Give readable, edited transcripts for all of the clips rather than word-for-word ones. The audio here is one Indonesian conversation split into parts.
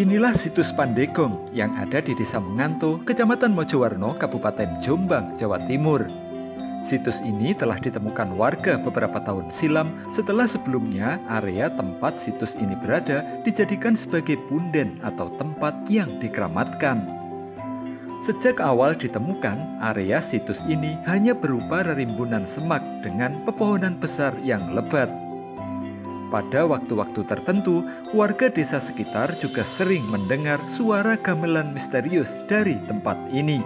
Inilah situs Pandegong yang ada di Desa Menganto, Kecamatan Mojowarno, Kabupaten Jombang, Jawa Timur. Situs ini telah ditemukan warga beberapa tahun silam setelah sebelumnya area tempat situs ini berada dijadikan sebagai punden atau tempat yang dikeramatkan. Sejak awal ditemukan, area situs ini hanya berupa rerimbunan semak dengan pepohonan besar yang lebat. Pada waktu-waktu tertentu, warga desa sekitar juga sering mendengar suara gamelan misterius dari tempat ini.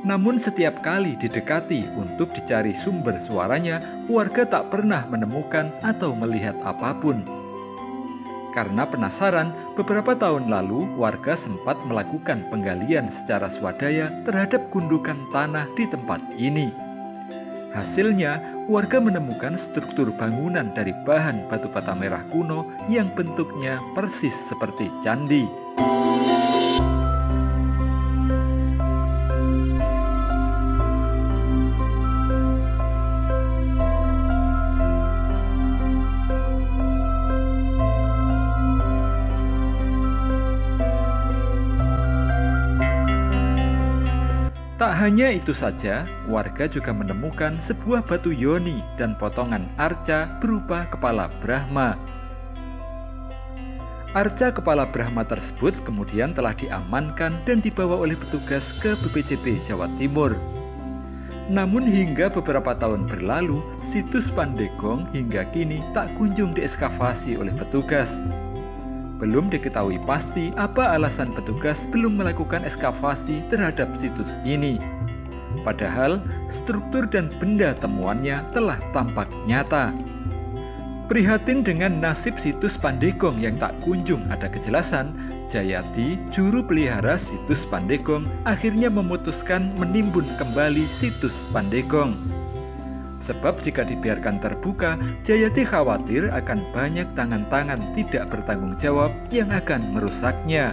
Namun setiap kali didekati untuk dicari sumber suaranya, warga tak pernah menemukan atau melihat apapun. Karena penasaran, beberapa tahun lalu warga sempat melakukan penggalian secara swadaya terhadap gundukan tanah di tempat ini. Hasilnya, warga menemukan struktur bangunan dari bahan batu bata merah kuno yang bentuknya persis seperti candi. Tak hanya itu saja, warga juga menemukan sebuah batu yoni dan potongan arca berupa kepala Brahma. Arca kepala Brahma tersebut kemudian telah diamankan dan dibawa oleh petugas ke BPCB Jawa Timur. Namun hingga beberapa tahun berlalu, situs Pandegong hingga kini tak kunjung diekskavasi oleh petugas. Belum diketahui pasti apa alasan petugas belum melakukan ekskavasi terhadap situs ini. Padahal struktur dan benda temuannya telah tampak nyata. Prihatin dengan nasib situs Pandegong yang tak kunjung ada kejelasan, Jayati, juru pelihara situs Pandegong, akhirnya memutuskan menimbun kembali situs Pandegong. Sebab jika dibiarkan terbuka, Jayati khawatir akan banyak tangan-tangan tidak bertanggung jawab yang akan merusaknya.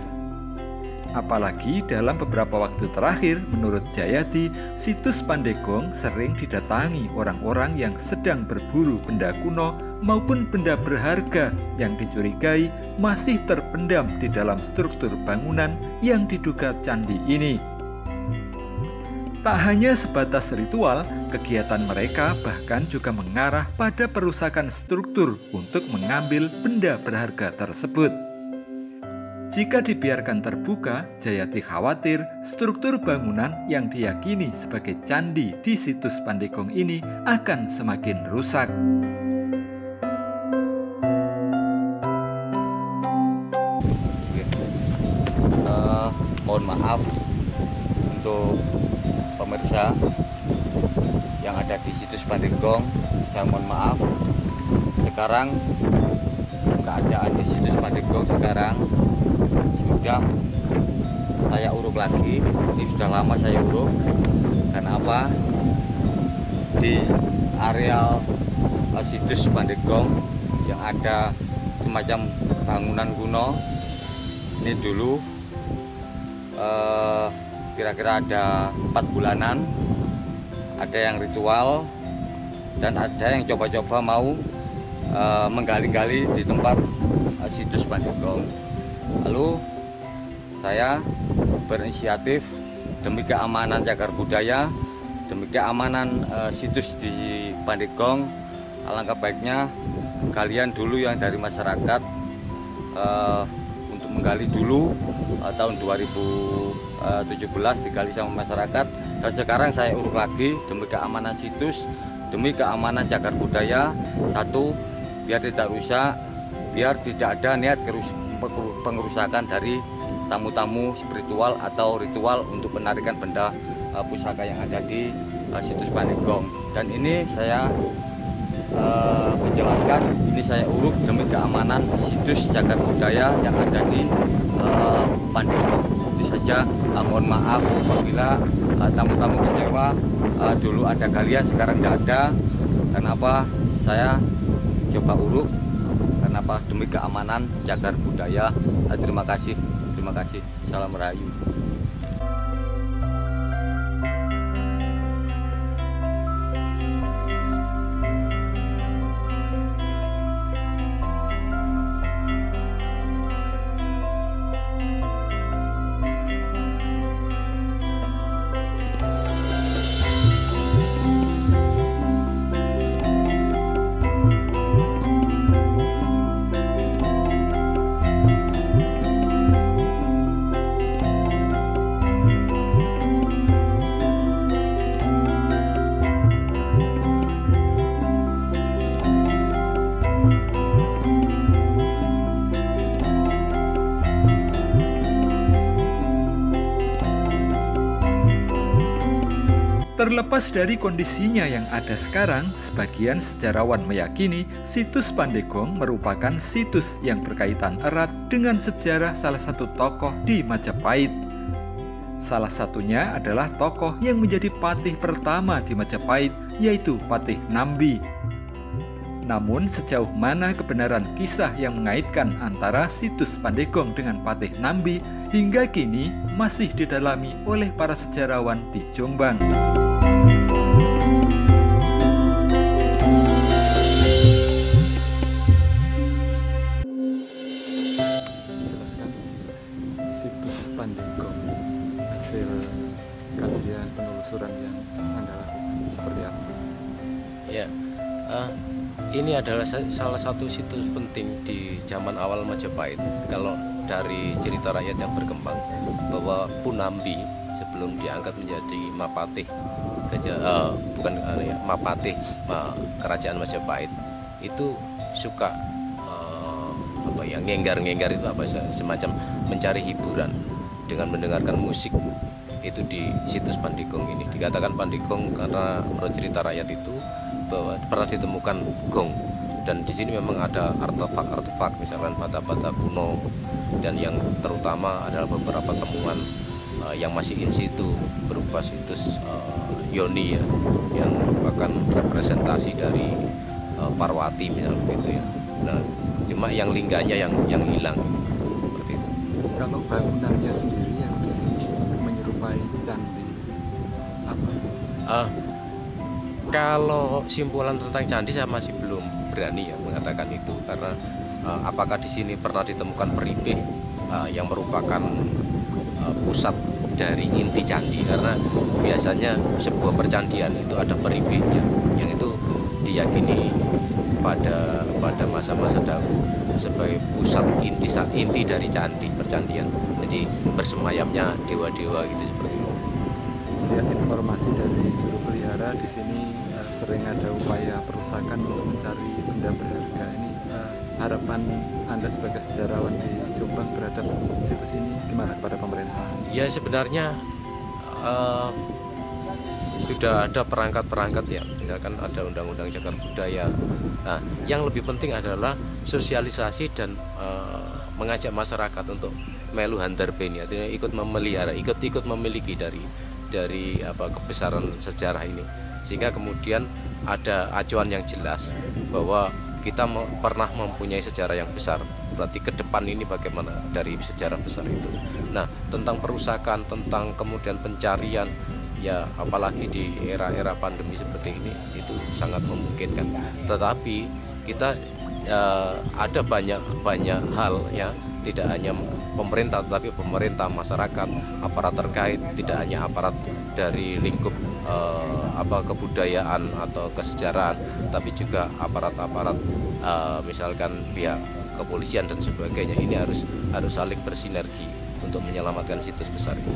Apalagi dalam beberapa waktu terakhir, menurut Jayati, situs Pandegong sering didatangi orang-orang yang sedang berburu benda kuno maupun benda berharga yang dicurigai masih terpendam di dalam struktur bangunan yang diduga candi ini. Tak hanya sebatas ritual, kegiatan mereka bahkan juga mengarah pada perusakan struktur untuk mengambil benda berharga tersebut. Jika dibiarkan terbuka, Jayati khawatir struktur bangunan yang diyakini sebagai candi di situs Pandegong ini akan semakin rusak. Mohon maaf untuk pemirsa yang ada di situs Pandegong, saya mohon maaf. Sekarang keadaan di situs Pandegong sekarang sudah saya uruk lagi. Ini sudah lama saya uruk. Karena apa? Di areal situs Pandegong yang ada semacam bangunan kuno ini dulu kira-kira ada 4 bulanan, ada yang ritual dan ada yang coba-coba mau menggali-gali di tempat situs Pandegong. Lalu saya berinisiatif demi keamanan cagar budaya, demi keamanan situs di Pandegong, alangkah baiknya kalian dulu yang dari masyarakat untuk menggali dulu tahun 2017 digali sama masyarakat, dan sekarang saya uruk lagi demi keamanan situs, demi keamanan cagar budaya. Satu, biar tidak rusak, biar tidak ada niat pengerusakan dari tamu-tamu spiritual atau ritual untuk penarikan benda pusaka yang ada di situs Pandegong. Dan ini saya menjelaskan, ini saya uruk demi keamanan situs cagar budaya yang ada di Pandegong. Itu saja, mohon maaf apabila tamu-tamu kecewa. Dulu ada galian, sekarang tidak ada. Kenapa saya coba uruk? Kenapa? Demi keamanan cagar budaya. Terima kasih. Salam Rahayu. Terlepas dari kondisinya yang ada sekarang, sebagian sejarawan meyakini situs Pandegong merupakan situs yang berkaitan erat dengan sejarah salah satu tokoh di Majapahit. Salah satunya adalah tokoh yang menjadi patih pertama di Majapahit, yaitu Patih Nambi. Namun sejauh mana kebenaran kisah yang mengaitkan antara situs Pandegong dengan Patih Nambi hingga kini masih didalami oleh para sejarawan di Jombang. Situs Pandegong, hasil kajian penelusuran yang Anda lakukan seperti apa? Ya, ini adalah salah satu situs penting di zaman awal Majapahit. Kalau dari cerita rakyat yang berkembang bahwa Punambi sebelum diangkat menjadi Mapatih Mapatih Kerajaan Majapahit itu suka ngenggar-ngenggar itu semacam mencari hiburan dengan mendengarkan musik. Itu di situs Pandegong ini dikatakan Pandegong karena menurut cerita rakyat itu bahwa pernah ditemukan gong, dan di sini memang ada artefak misalkan bata-bata kuno, dan yang terutama adalah beberapa temuan yang masih in situ berupa situs Yoni ya, yang merupakan representasi dari Parwati misalnya begitu ya. Nah, cuma yang lingganya yang hilang seperti itu. Kalau bangunannya sendiri yang di sini menyerupai candi apa? Kalau simpulan tentang candi saya masih belum berani ya mengatakan itu, karena apakah di sini pernah ditemukan peribih yang merupakan pusat dari inti candi, karena biasanya sebuah percandian itu ada peribihnya yang itu diyakini pada masa-masa dahulu sebagai pusat inti dari candi percandian. Jadi bersemayamnya dewa-dewa gitu seperti itu. Lihat informasi dari juru pelihara di sini sering ada upaya perusakan untuk mencari benda berharga. Ini harapan Anda sebagai sejarawan di Jombang terhadap situs ini gimana kepada pemerintah? Ya sebenarnya sudah ada perangkat-perangkat ya, misalkan ada Undang-Undang Cagar Budaya. Nah, yang lebih penting adalah sosialisasi dan mengajak masyarakat untuk melu handarbeni, artinya ikut memelihara, ikut memiliki dari kebesaran sejarah ini, sehingga kemudian ada acuan yang jelas bahwa kita pernah mempunyai sejarah yang besar, berarti ke depan ini bagaimana dari sejarah besar itu. Nah, tentang perusakan, tentang kemudian pencarian, ya apalagi di era-era pandemi seperti ini itu sangat memungkinkan. Tetapi kita ada banyak hal ya, tidak hanya pemerintah tetapi pemerintah, masyarakat, aparat terkait, tidak hanya aparat dari lingkup kebudayaan atau kesejarahan, tapi juga aparat-aparat misalkan pihak kepolisian dan sebagainya. Ini harus saling bersinergi untuk menyelamatkan situs besar ini.